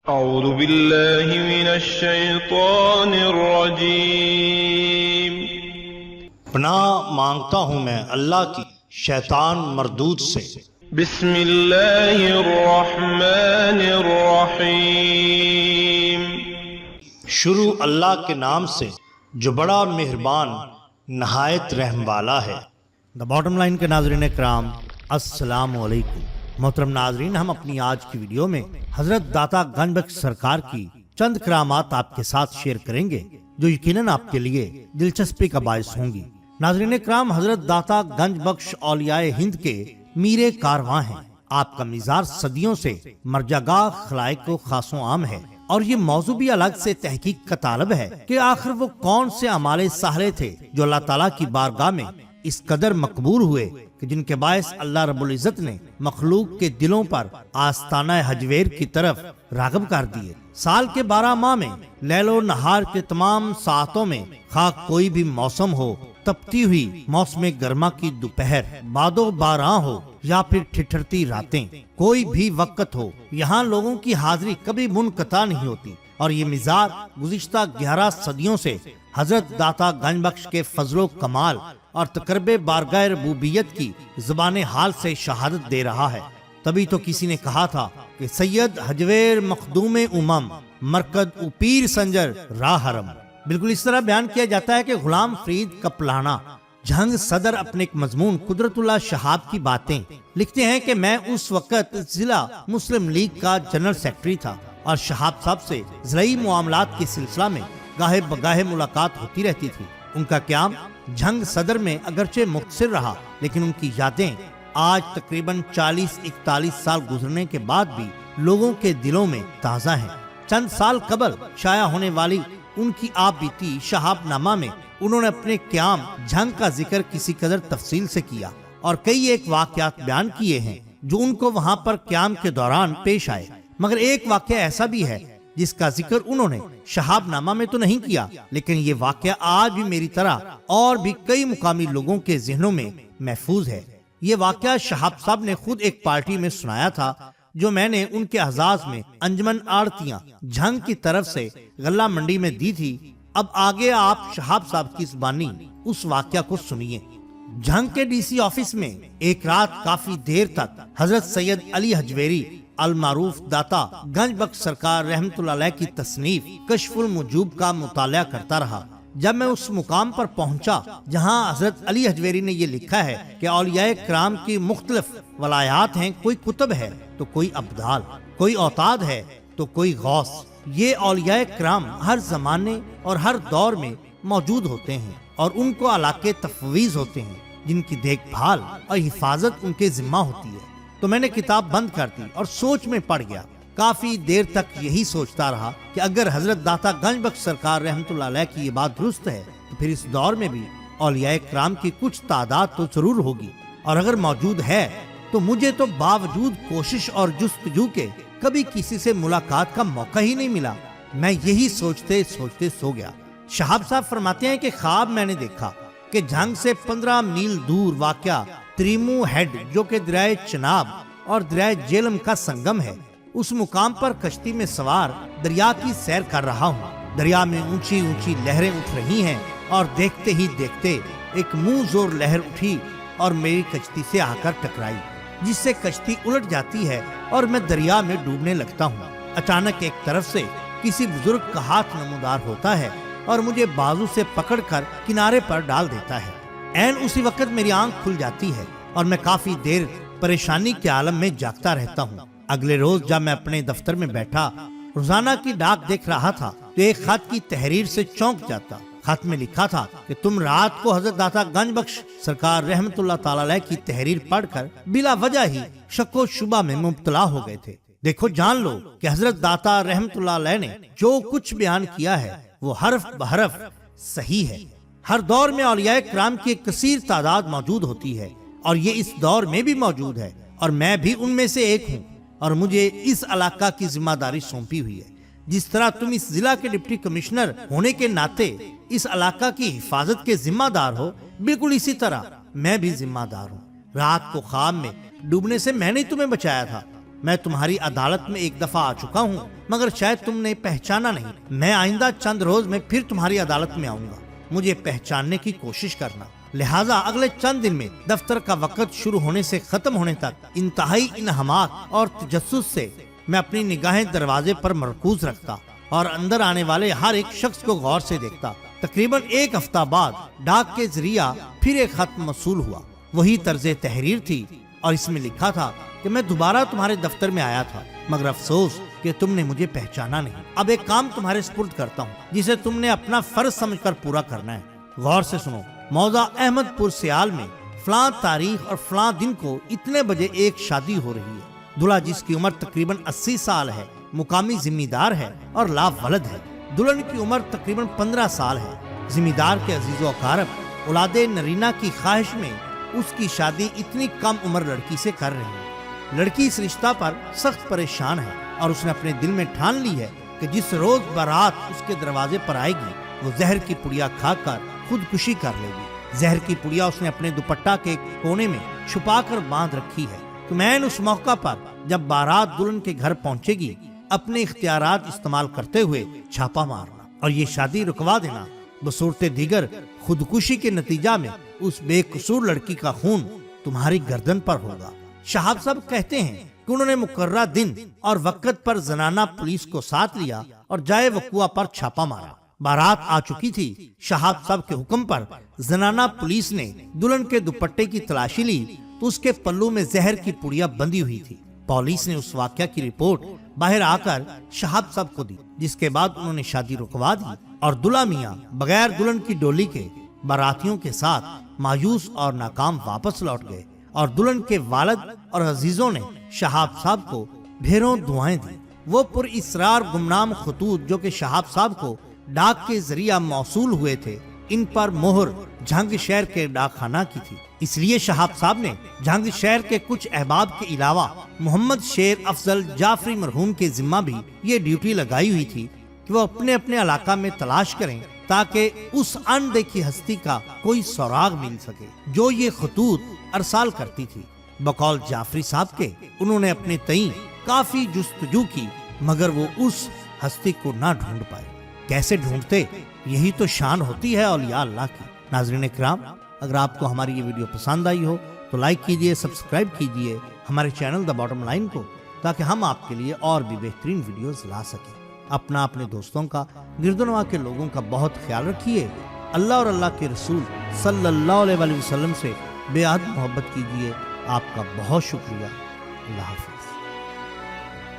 اعوذ باللہ من الشیطان الرجیم۔ پناہ مانگتا ہوں میں اللہ کی شیطان مردود سے۔ بسم اللہ الرحمن الرحیم۔ شروع اللہ کے نام سے جو بڑا مہربان نہایت رحم والا ہے۔ دا باٹم لائن کے ناظرین اکرام، السلام علیکم۔ محترم ناظرین، ہم اپنی آج کی ویڈیو میں حضرت داتا گنج بخش سرکار کی چند کرامات آپ کے ساتھ شیئر کریں گے جو یقیناً آپ کے لیے دلچسپی کا باعث ہوں گی۔ ناظرین اکرام، حضرت داتا گنج بخش اولیاء ہند کے میرے کارواں ہیں۔ آپ کا مزار صدیوں سے مرجعگاہ خلائق کو خاص و عام ہے، اور یہ موضوع بھی الگ سے تحقیق کا طالب ہے کہ آخر وہ کون سے اعمال صالح تھے جو اللہ تعالیٰ کی بارگاہ میں اس قدر مقبول ہوئے کہ جن کے باعث اللہ رب العزت نے مخلوق کے دلوں پر آستانہ حجویر کی طرف راغب کر دیے۔ سال کے 12 ماہ میں لیل و نہار کے تمام ساعتوں میں، خواہ کوئی بھی موسم ہو، تپتی ہوئی موسم گرما کی دوپہر، باد و باران ہو یا پھر ٹھٹھرتی راتیں، کوئی بھی وقت ہو، یہاں لوگوں کی حاضری کبھی منقطع نہیں ہوتی۔ اور یہ مزار گزشتہ 11 صدیوں سے حضرت داتا گنج بخش کے فضل و کمال اور تقرب بارگاہ ربوبیت کی زبان حال سے شہادت دے رہا ہے۔ تبھی تو کسی نے کہا تھا کہ سید حجویر مخدوم امم، مرکد او پیر سنجر راہ حرم۔ بالکل اس طرح بیان کیا جاتا ہے کہ غلام فرید کپلانہ جھنگ صدر اپنے ایک مضمون قدرت اللہ شہاب کی باتیں لکھتے ہیں کہ میں اس وقت ضلع مسلم لیگ کا جنرل سیکرٹری تھا، اور شہاب صاحب سے زرعی معاملات کے سلسلہ میں گاہے بگاہے ملاقات ہوتی رہتی تھی۔ ان کا قیام جھنگ صدر میں اگرچہ مختصر رہا، لیکن ان کی یادیں آج تقریباً 40-41 سال گزرنے کے بعد بھی لوگوں کے دلوں میں تازہ ہیں۔ چند سال قبل شائع ہونے والی ان کی آپ بیتی شہاب نامہ میں انہوں نے اپنے قیام جھنگ کا ذکر کسی قدر تفصیل سے کیا، اور کئی ایک واقعات بیان کیے ہیں جو ان کو وہاں پر قیام کے دوران پیش آئے۔ مگر ایک واقعہ ایسا بھی ہے جس کا ذکر انہوں نے شہاب نامہ میں تو نہیں کیا، لیکن یہ واقعہ آج بھی میری طرح اور بھی کئی مقامی لوگوں کے ذہنوں میں محفوظ ہے۔ یہ واقعہ شہاب صاحب نے خود ایک پارٹی میں سنایا تھا جو میں نے ان کے اعزاز میں انجمن آڑتیاں جھنگ کی طرف سے غلہ منڈی میں دی تھی۔ اب آگے آپ شہاب صاحب کی زبانی اس واقعہ کو سنیے۔ جھنگ کے ڈی سی آفس میں ایک رات کافی دیر تک حضرت سید علی حجویری المعروف داتا گنج بخش سرکار رحمت اللہ علیہ کی تصنیف کشف الموجوب کا مطالعہ کرتا رہا۔ جب میں اس مقام پر پہنچا جہاں حضرت علی حجویری نے یہ لکھا ہے کہ اولیاء کرام کی مختلف ولایات ہیں، کوئی کتب ہے تو کوئی ابدال، کوئی اوتاد ہے تو کوئی غوث، یہ اولیاء کرام ہر زمانے اور ہر دور میں موجود ہوتے ہیں، اور ان کو علاقے تفویض ہوتے ہیں جن کی دیکھ بھال اور حفاظت ان کے ذمہ ہوتی ہے۔ تو میں نے کتاب بند کر دی اور سوچ میں پڑ گیا۔ کافی دیر تک یہی سوچتا رہا کہ اگر حضرت داتا گنج بخش سرکار رحمت اللہ علیہ کی یہ بات درست ہے تو پھر اس دور میں بھی اولیاء کرام کی کچھ تعداد تو ضرور ہوگی، اور اگر موجود ہے تو مجھے تو باوجود کوشش اور جستجو کے کبھی کسی سے ملاقات کا موقع ہی نہیں ملا۔ میں یہی سوچتے سوچتے سو گیا۔ شہاب صاحب فرماتے ہیں کہ خواب میں نے دیکھا کہ جھنگ سے 15 میل دور واقع تریمو ہیڈ، جو کہ دریائے چناب اور دریائے جیلم کا سنگم ہے، اس مقام پر کشتی میں سوار دریا کی سیر کر رہا ہوں۔ دریا میں اونچی اونچی لہریں اٹھ رہی ہیں، اور دیکھتے ہی دیکھتے ایک منہ زور لہر اٹھی اور میری کشتی سے آ کر ٹکرائی، جس سے کشتی الٹ جاتی ہے اور میں دریا میں ڈوبنے لگتا ہوں۔ اچانک ایک طرف سے کسی بزرگ کا ہاتھ نمودار ہوتا ہے اور مجھے بازو سے پکڑ کر کنارے پر ڈال دیتا ہے۔ عین اسی وقت میری آنکھ کھل جاتی ہے اور میں کافی دیر پریشانی کے عالم میں جاگتا رہتا ہوں۔ اگلے روز جب میں اپنے دفتر میں بیٹھا روزانہ کی ڈاک دیکھ رہا تھا تو ایک خط کی تحریر سے چونک جاتا۔ خط میں لکھا تھا کہ تم رات کو حضرت داتا گنج بخش سرکار رحمت اللہ تعالی علیہ کی تحریر پڑھ کر بلا وجہ ہی شک و شبہ میں مبتلا ہو گئے تھے۔ دیکھو، جان لو کہ حضرت داتا رحمت اللہ علیہ نے جو کچھ بیان کیا ہے وہ حرف بحرف صحیح ہے۔ ہر دور میں اولیاء کرام کی ایک کثیر تعداد موجود ہوتی ہے، اور یہ اس دور میں بھی موجود ہے، اور میں بھی ان میں سے ایک ہوں، اور مجھے اس علاقہ کی ذمہ داری سونپی ہوئی ہے۔ جس طرح تم اس ضلع کے ڈپٹی کمشنر ہونے کے ناطے اس علاقہ کی حفاظت کے ذمہ دار ہو، بالکل اسی طرح میں بھی ذمہ دار ہوں۔ رات کو خواب میں ڈوبنے سے میں نے تمہیں بچایا تھا، میں تمہاری عدالت میں ایک دفعہ آ چکا ہوں، مگر شاید تم نے پہچانا نہیں۔ میں آئندہ چند روز میں پھر تمہاری عدالت میں آؤں گا، مجھے پہچاننے کی کوشش کرنا۔ لہٰذا اگلے چند دن میں دفتر کا وقت شروع ہونے سے ختم ہونے تک انتہائی انہماک اور تجسس سے میں اپنی نگاہیں دروازے پر مرکوز رکھتا اور اندر آنے والے ہر ایک شخص کو غور سے دیکھتا۔ تقریباً ایک ہفتہ بعد ڈاک کے ذریعہ پھر ایک خط موصول ہوا۔ وہی طرز تحریر تھی اور اس میں لکھا تھا کہ میں دوبارہ تمہارے دفتر میں آیا تھا، مگر افسوس کہ تم نے مجھے پہچانا نہیں۔ اب ایک کام تمہارے سپرد کرتا ہوں جسے تم نے اپنا فرض سمجھ کر پورا کرنا ہے۔ غور سے سنو۔ موضع احمد پور سیال میں فلاں تاریخ اور فلاں دن کو اتنے بجے ایک شادی ہو رہی ہے۔ دلہا جس کی عمر تقریباً 80 سال ہے، مقامی ذمہ دار ہے اور لا ولد ہے۔ دلہن کی عمر تقریباً 15 سال ہے۔ ذمہ دار کے عزیز و اقارب اولاد نرینہ کی خواہش میں اس کی شادی اتنی کم عمر لڑکی سے کر رہے ہیں۔ لڑکی اس رشتہ پر سخت پریشان ہے اور اس نے اپنے دل میں ٹھان لی ہے کہ جس روز بارات اس کے دروازے پر آئے گی وہ زہر کی پڑیا کھا کر خودکشی کر لے گی۔ زہر کی پڑیا اس نے اپنے دوپٹہ کے کونے میں چھپا کر باندھ رکھی ہے۔ تو میں اس موقع پر جب بارات دلہن کے گھر پہنچے گی اپنے اختیارات استعمال کرتے ہوئے چھاپا مارنا اور یہ شادی رکوا دینا، بصورت دیگر خودکشی کے نتیجہ میں اس بے قصور لڑکی کا خون تمہاری گردن پر ہوگا۔ شہاب صاحب کہتے ہیں کہ انہوں نے مقررہ دن اور وقت پر زنانہ پولیس کو ساتھ لیا اور جائے وقوع پر چھاپا مارا۔ بارات آ چکی تھی۔ شہاب صاحب کے حکم پر زنانہ پولیس نے دلہن کے دوپٹے کی تلاشی لی تو اس کے پلو میں زہر کی پڑیا بندھی ہوئی تھی۔ پولیس نے اس واقعہ کی رپورٹ باہر آ کر شہاب صاحب کو دی، جس کے بعد انہوں نے شادی رکوا دی اور دلہا میاں بغیر دلہن کی ڈولی کے باراتیوں کے ساتھ مایوس اور ناکام واپس لوٹ گئے اور دلہن کے والد اور عزیزوں نے شہاب صاحب کو ڈھیروں دعائیں دی۔ وہ پر اسرار گمنام خطوط جو کہ شہاب صاحب کو ڈاک کے ذریعہ موصول ہوئے تھے، ان پر مہر جھنگ شہر کے ڈاک خانہ کی تھی۔ اس لیے شہاب صاحب نے جھنگ شہر کے کچھ احباب کے علاوہ محمد شیر افضل جعفری مرحوم کے ذمہ بھی یہ ڈیوٹی لگائی ہوئی تھی کہ وہ اپنے اپنے علاقہ میں تلاش کریں تاکہ اس ان دیکھی ہستی کا کوئی سراغ مل سکے جو یہ خطوط ارسال کرتی تھی۔ بقول جعفری صاحب کے انہوں نے اپنے تئیں کافی جستجو کی مگر وہ اس ہستی کو نہ ڈھونڈ پائے۔ کیسے ڈھونڈتے؟ یہی تو شان ہوتی ہے اولیاء اللہ کی۔ ناظرین کرام، اگر آپ کو ہماری یہ ویڈیو پسند آئی ہو تو لائک کیجئے، سبسکرائب کیجئے ہمارے چینل دا باٹم لائن کو، تاکہ ہم آپ کے لیے اور بھی بہترین ویڈیوز لا سکیں۔ اپنا، اپنے دوستوں کا، گرد و نواح کے لوگوں کا بہت خیال رکھیے۔ اللہ اور اللہ کے رسول صلی اللہ علیہ وسلم سے بے حد محبت کیجئے۔ آپ کا بہت شکریہ۔ اللہ حافظ۔